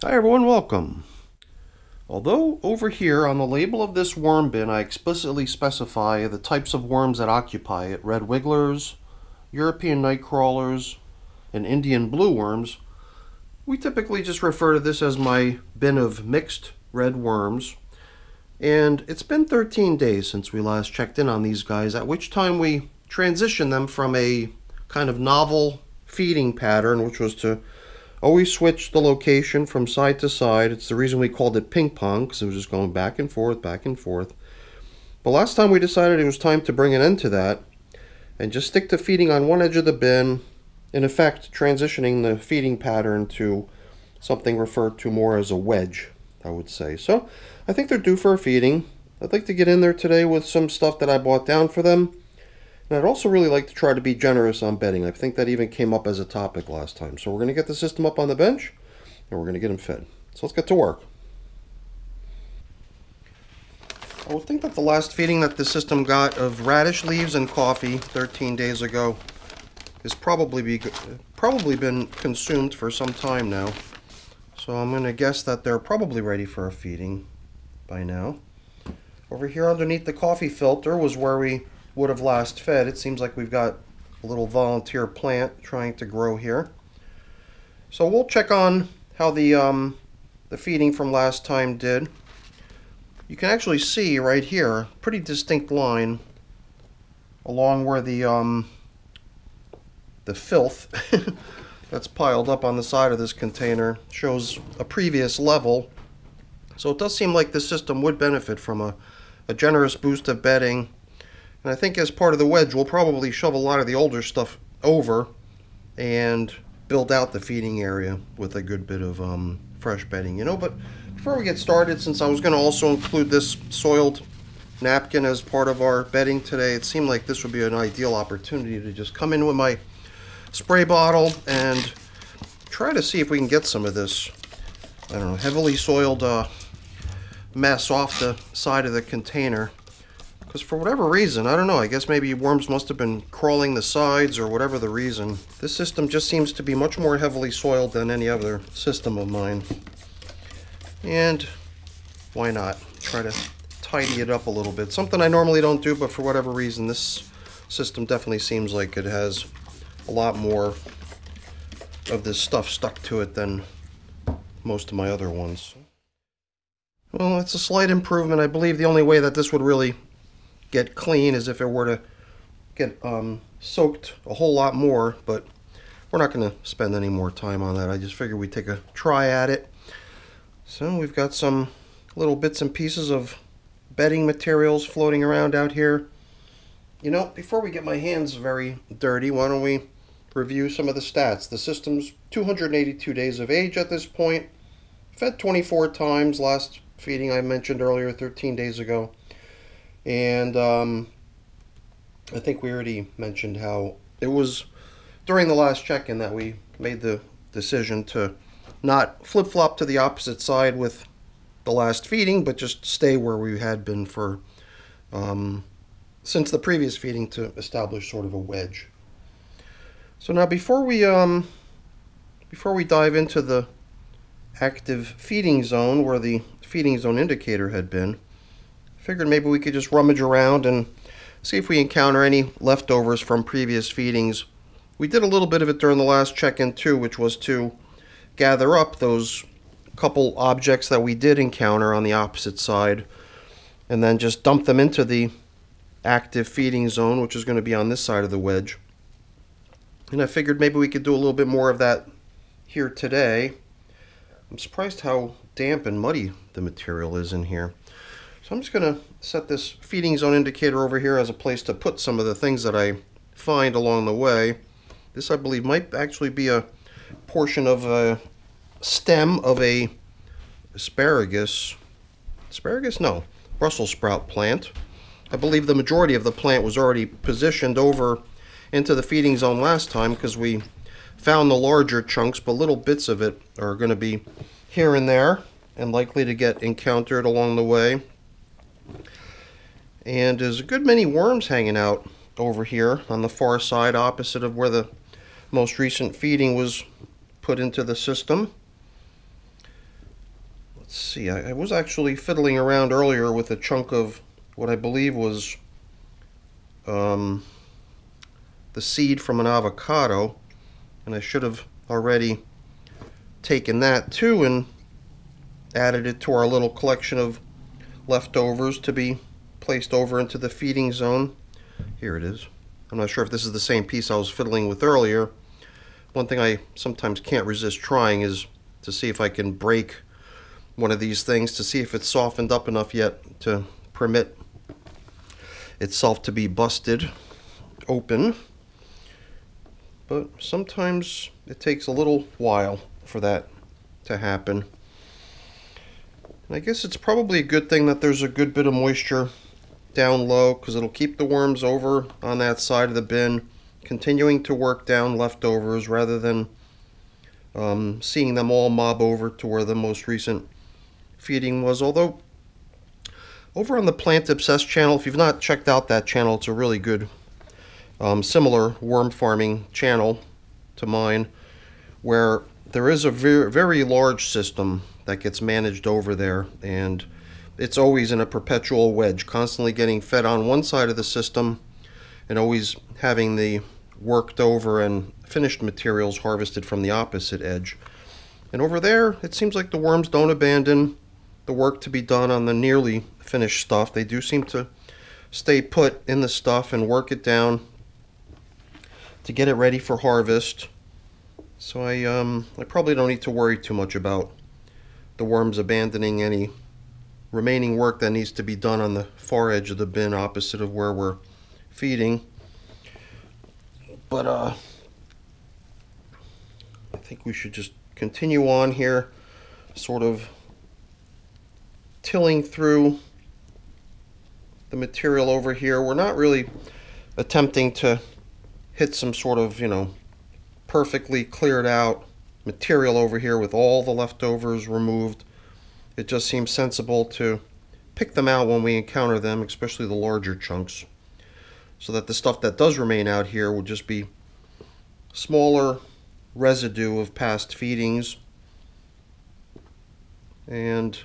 Hi everyone, welcome. Although over here on the label of this worm bin I explicitly specify the types of worms that occupy it, red wigglers, European night crawlers, and Indian blue worms, we typically just refer to this as my bin of mixed red worms. And it's been 13 days since we last checked in on these guys, at which time we transitioned them from a kind of novel feeding pattern, which was to always switch the location from side to side. It's the reason we called it ping pong, because it was just going back and forth, back and forth. But last time we decided it was time to bring an end to that and just stick to feeding on one edge of the bin, in effect transitioning the feeding pattern to something referred to more as a wedge, I would say. So I think they're due for a feeding. I'd like to get in there today with some stuff that I bought down for them. And I'd also really like to try to be generous on bedding. I think that even came up as a topic last time. So we're going to get the system up on the bench, and we're going to get them fed. So let's get to work. I would think that the last feeding that the system got of radish leaves and coffee 13 days ago has probably been consumed for some time now. So I'm going to guess that they're probably ready for a feeding by now. Over here underneath the coffee filter was where we would have last fed. It seems like we've got a little volunteer plant trying to grow here. So we'll check on how the feeding from last time did. You can actually see right here a pretty distinct line along where the filth that's piled up on the side of this container shows a previous level. So it does seem like the system would benefit from a generous boost of bedding. And I think as part of the wedge, we'll probably shove a lot of the older stuff over and build out the feeding area with a good bit of fresh bedding, But before we get started, since I was going to also include this soiled napkin as part of our bedding today, it seemed like this would be an ideal opportunity to just come in with my spray bottle and try to see if we can get some of this, I don't know, heavily soiled mess off the side of the container. Because for whatever reason, I don't know, I guess maybe worms must have been crawling the sides or whatever the reason. This system just seems to be much more heavily soiled than any other system of mine. And why not try to tidy it up a little bit? Something I normally don't do, but for whatever reason, this system definitely seems like it has a lot more of this stuff stuck to it than most of my other ones. Well, it's a slight improvement. I believe the only way that this would really get clean is if it were to get soaked a whole lot more, but we're not going to spend any more time on that. I just figured we'd take a try at it. So we've got some little bits and pieces of bedding materials floating around out here. Before we get my hands very dirty, why don't we review some of the stats. The system's 282 days of age at this point, fed 24 times, last feeding I mentioned earlier 13 days ago. And I think we already mentioned how it was during the last check-in that we made the decision to not flip-flop to the opposite side with the last feeding, but just stay where we had been for since the previous feeding to establish sort of a wedge. So now before we dive into the active feeding zone where the feeding zone indicator had been, figured maybe we could just rummage around and see if we encounter any leftovers from previous feedings. We did a little bit of it during the last check-in too, which was to gather up those couple objects that we did encounter on the opposite side and then just dump them into the active feeding zone, which is going to be on this side of the wedge. And I figured maybe we could do a little bit more of that here today. I'm surprised how damp and muddy the material is in here. So I'm just going to set this feeding zone indicator over here as a place to put some of the things that I find along the way. This, I believe, might actually be a portion of a stem of a asparagus. Asparagus? No. Brussels sprout plant. I believe the majority of the plant was already positioned over into the feeding zone last time because we found the larger chunks, but little bits of it are going to be here and there and likely to get encountered along the way. And there's a good many worms hanging out over here on the far side opposite of where the most recent feeding was put into the system. Let's see, I was actually fiddling around earlier with a chunk of what I believe was the seed from an avocado, and I should have already taken that too and added it to our little collection of leftovers to be placed over into the feeding zone. Here it is. I'm not sure if this is the same piece I was fiddling with earlier. One thing I sometimes can't resist trying is to see if I can break one of these things to see if it's softened up enough yet to permit itself to be busted open. But sometimes it takes a little while for that to happen. And I guess it's probably a good thing that there's a good bit of moisture down low, because it'll keep the worms over on that side of the bin, continuing to work down leftovers rather than seeing them all mob over to where the most recent feeding was. Although over on the Plant Obsessed channel, if you've not checked out that channel, it's a really good similar worm farming channel to mine, where there is a very, very large system that gets managed over there, and it's always in a perpetual wedge, constantly getting fed on one side of the system and always having the worked over and finished materials harvested from the opposite edge. And over there, it seems like the worms don't abandon the work to be done on the nearly finished stuff. They do seem to stay put in the stuff and work it down to get it ready for harvest. So I probably don't need to worry too much about the worms abandoning any remaining work that needs to be done on the far edge of the bin opposite of where we're feeding. But I think we should just continue on here, sort of tilling through the material over here. We're not really attempting to hit some sort of, perfectly cleared out material over here with all the leftovers removed. It just seems sensible to pick them out when we encounter them, especially the larger chunks, so that the stuff that does remain out here will just be smaller residue of past feedings, and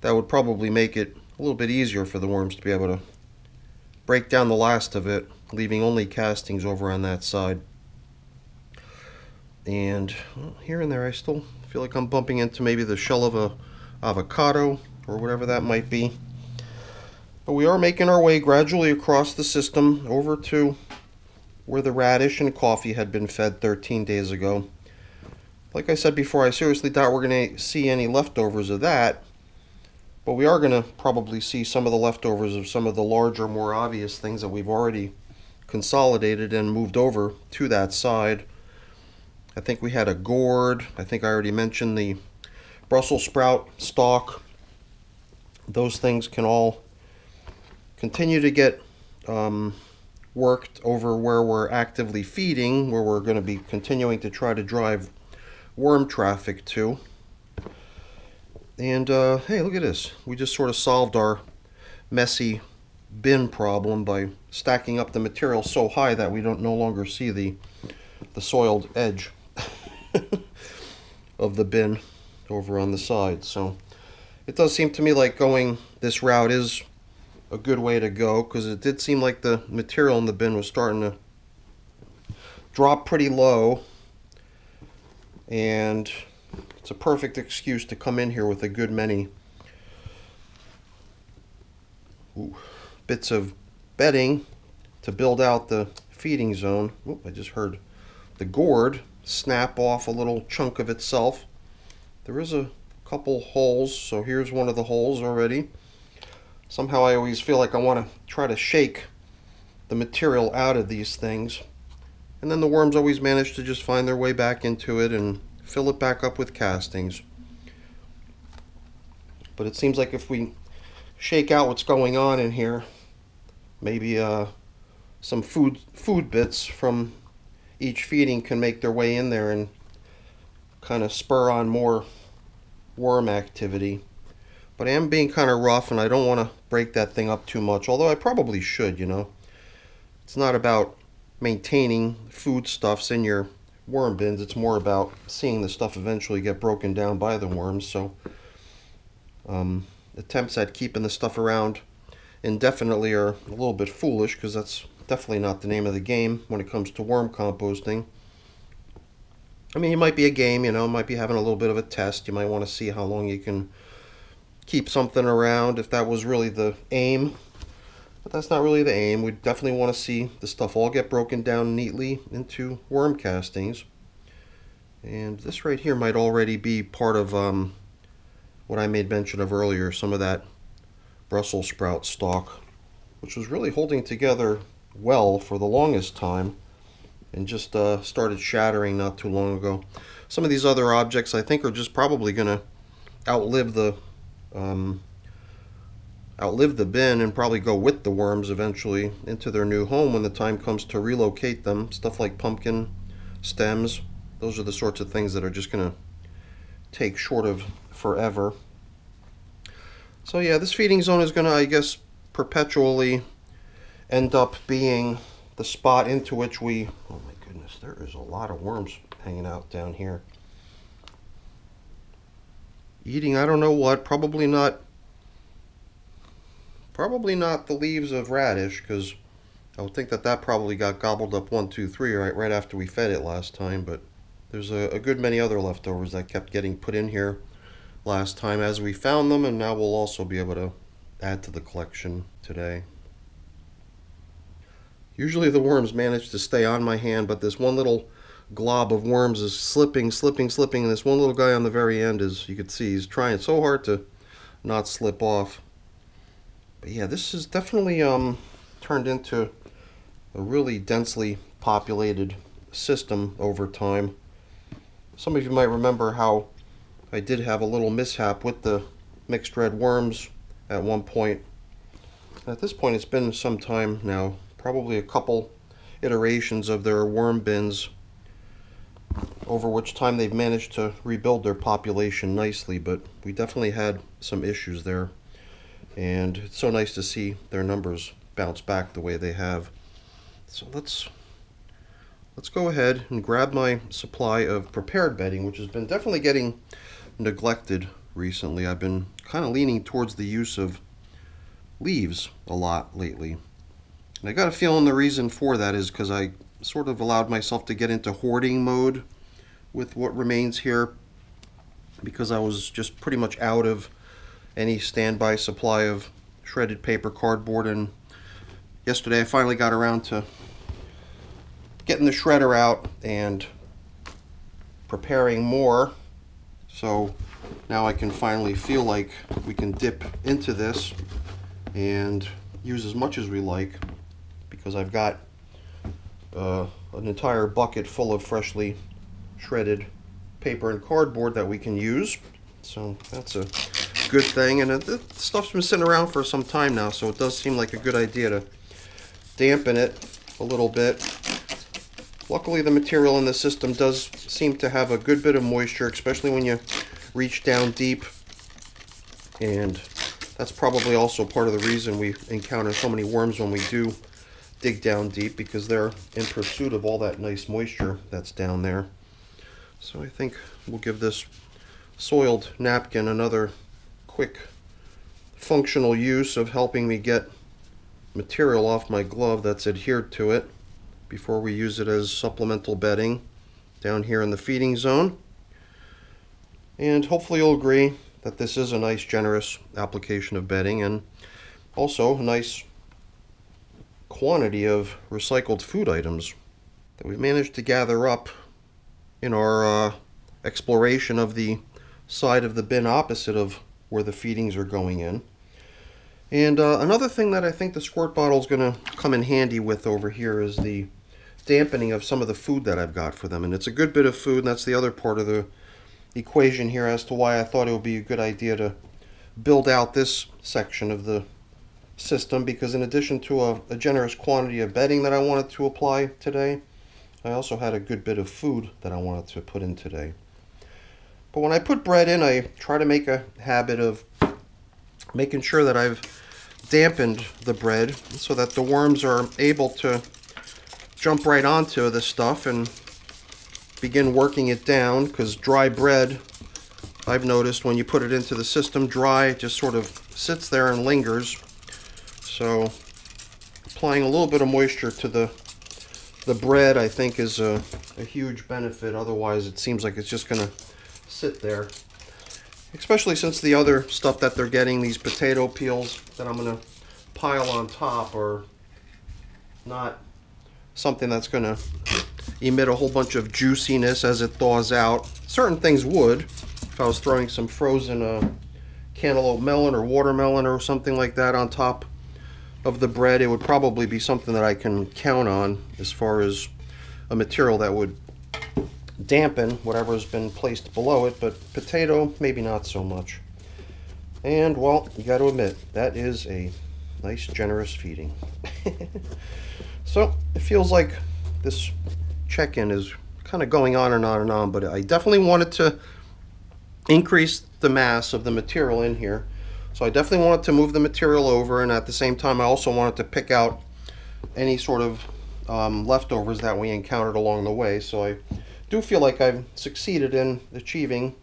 that would probably make it a little bit easier for the worms to be able to break down the last of it, leaving only castings over on that side. And here and there I still feel like I'm bumping into maybe the shell of a avocado or whatever that might be. But we are making our way gradually across the system over to where the radish and coffee had been fed 13 days ago. Like I said before, I seriously doubt we're going to see any leftovers of that, but we are going to probably see some of the leftovers of some of the larger, more obvious things that we've already consolidated and moved over to that side. I think we had a gourd. I think I already mentioned the Brussels sprout stalk. Those things can all continue to get worked over where we're actively feeding, where we're going to be continuing to try to drive worm traffic to. And hey, look at this. We just sort of solved our messy bin problem by stacking up the material so high that we don't no longer see the soiled edge of the bin over on the side. So it does seem to me like going this route is a good way to go, because it did seem like the material in the bin was starting to drop pretty low, and it's a perfect excuse to come in here with a good many bits of bedding to build out the feeding zone. Oop, I just heard the gourd snap off a little chunk of itself. There is a couple holes, so here's one of the holes already. Somehow I always feel like I want to try to shake the material out of these things, and then the worms always manage to just find their way back into it and fill it back up with castings. But it seems like if we shake out what's going on in here, maybe some food bits from each feeding can make their way in there and kind of spur on more worm activity. But I am being kind of rough, and I don't want to break that thing up too much, although I probably should, It's not about maintaining foodstuffs in your worm bins. It's more about seeing the stuff eventually get broken down by the worms. So Attempts at keeping the stuff around indefinitely are a little bit foolish, because that's definitely not the name of the game when it comes to worm composting. I mean, it might be a game, you know, might be having a little bit of a test. You might want to see how long you can keep something around, if that was really the aim. But that's not really the aim. We definitely want to see the stuff all get broken down neatly into worm castings. And this right here might already be part of what I made mention of earlier, some of that Brussels sprout stalk, which was really holding together well for the longest time, and just started shattering not too long ago. Some of these other objects I think are just probably going to outlive the bin and probably go with the worms eventually into their new home when the time comes to relocate them. Stuff like pumpkin stems, those are the sorts of things that are just going to take short of forever. So yeah, this feeding zone is going to, I guess, perpetually end up being the spot into which we... Oh my goodness, there is a lot of worms hanging out down here. Eating I don't know what, probably not the leaves of radish, because I would think that that probably got gobbled up 1, 2, 3 right after we fed it last time. But there's a good many other leftovers that kept getting put in here last time as we found them, and now we'll also be able to add to the collection today. Usually the worms manage to stay on my hand, but this one little glob of worms is slipping, and this one little guy on the very end, as you can see, he's trying so hard to not slip off. But yeah, this is definitely turned into a really densely populated system over time. Some of you might remember how I did have a little mishap with the mixed red worms at one point. At this point, it's been some time now, probably a couple iterations of their worm bins, over which time they've managed to rebuild their population nicely, but we definitely had some issues there. And it's so nice to see their numbers bounce back the way they have. So let's go ahead and grab my supply of prepared bedding, which has been definitely getting neglected recently. I've been kind of leaning towards the use of leaves a lot lately. And I got a feeling the reason for that is because I sort of allowed myself to get into hoarding mode with what remains here, because I was just pretty much out of any standby supply of shredded paper cardboard. And yesterday I finally got around to getting the shredder out and preparing more, so now I can finally feel like we can dip into this and use as much as we like, because I've got an entire bucket full of freshly shredded paper and cardboard that we can use. So that's a good thing, and the stuff's been sitting around for some time now, so it does seem like a good idea to dampen it a little bit. Luckily, the material in the system does seem to have a good bit of moisture, especially when you reach down deep, and that's probably also part of the reason we encounter so many worms when we do dig down deep, because they're in pursuit of all that nice moisture that's down there. So I think we'll give this soiled napkin another quick functional use of helping me get material off my glove that's adhered to it before we use it as supplemental bedding down here in the feeding zone. And hopefully you'll agree that this is a nice, generous application of bedding, and also a nice quantity of recycled food items that we've managed to gather up in our exploration of the side of the bin opposite of where the feedings are going in. And another thing that I think the squirt bottle is going to come in handy with over here is the dampening of some of the food that I've got for them. And it's a good bit of food, and that's the other part of the equation here as to why I thought it would be a good idea to build out this section of the system, because in addition to a generous quantity of bedding that I wanted to apply today, I also had a good bit of food that I wanted to put in today. But when I put bread in, I try to make a habit of making sure that I've dampened the bread so that the worms are able to jump right onto the stuff and begin working it down, because dry bread I've noticed when you put it into the system dry, it just sort of sits there and lingers. So applying a little bit of moisture to the bread, I think, is a huge benefit. Otherwise, it seems like it's just going to sit there. Especially since the other stuff that they're getting, these potato peels that I'm going to pile on top, are not something that's going to emit a whole bunch of juiciness as it thaws out. Certain things would. If I was throwing some frozen cantaloupe melon or watermelon or something like that on top of the bread, it would probably be something that I can count on as far as a material that would dampen whatever has been placed below it, but potato, maybe not so much. And, well, you got to admit, that is a nice, generous feeding. So, it feels like this check-in is kind of going on and on and on, but I definitely wanted to increase the mass of the material in here. So I definitely wanted to move the material over, and at the same time I also wanted to pick out any sort of leftovers that we encountered along the way. So I do feel like I've succeeded in achieving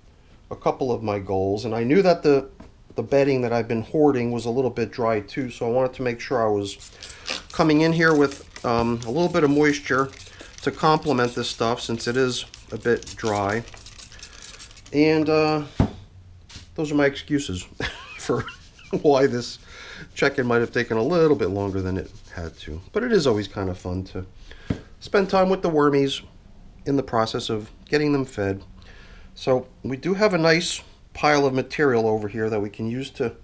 a couple of my goals, and I knew that the bedding that I've been hoarding was a little bit dry too, so I wanted to make sure I was coming in here with a little bit of moisture to complement this stuff since it is a bit dry. And those are my excuses for why this check-in might have taken a little bit longer than it had to. But it is always kind of fun to spend time with the wormies in the process of getting them fed. So we do have a nice pile of material over here that we can use to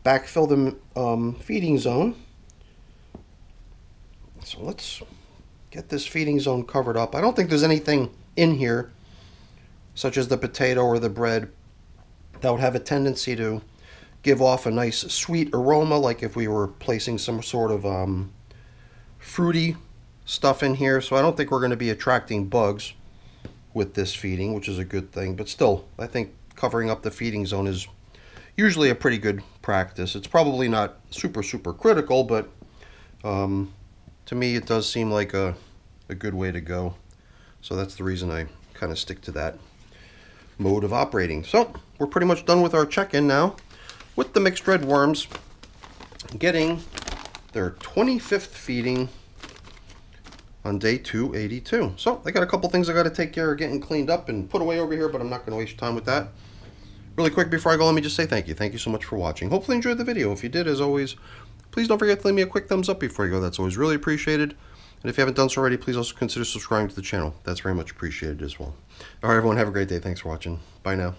backfill the feeding zone. So let's get this feeding zone covered up. I don't think there's anything in here, such as the potato or the bread, that would have a tendency to give off a nice sweet aroma, like if we were placing some sort of fruity stuff in here. So I don't think we're going to be attracting bugs with this feeding, which is a good thing. But still, I think covering up the feeding zone is usually a pretty good practice. It's probably not super critical, but to me it does seem like a good way to go. So that's the reason I kind of stick to that mode of operating. So we're pretty much done with our check-in now with the mixed red worms getting their 25th feeding on day 282. So I got a couple things I got to take care of getting cleaned up and put away over here, but I'm not going to waste your time with that. Really quick before I go, let me just say thank you. Thank you so much for watching. Hopefully you enjoyed the video. If you did, as always, please don't forget to leave me a quick thumbs up before you go. That's always really appreciated. And if you haven't done so already, please also consider subscribing to the channel. That's very much appreciated as well. All right, everyone, have a great day. Thanks for watching. Bye now.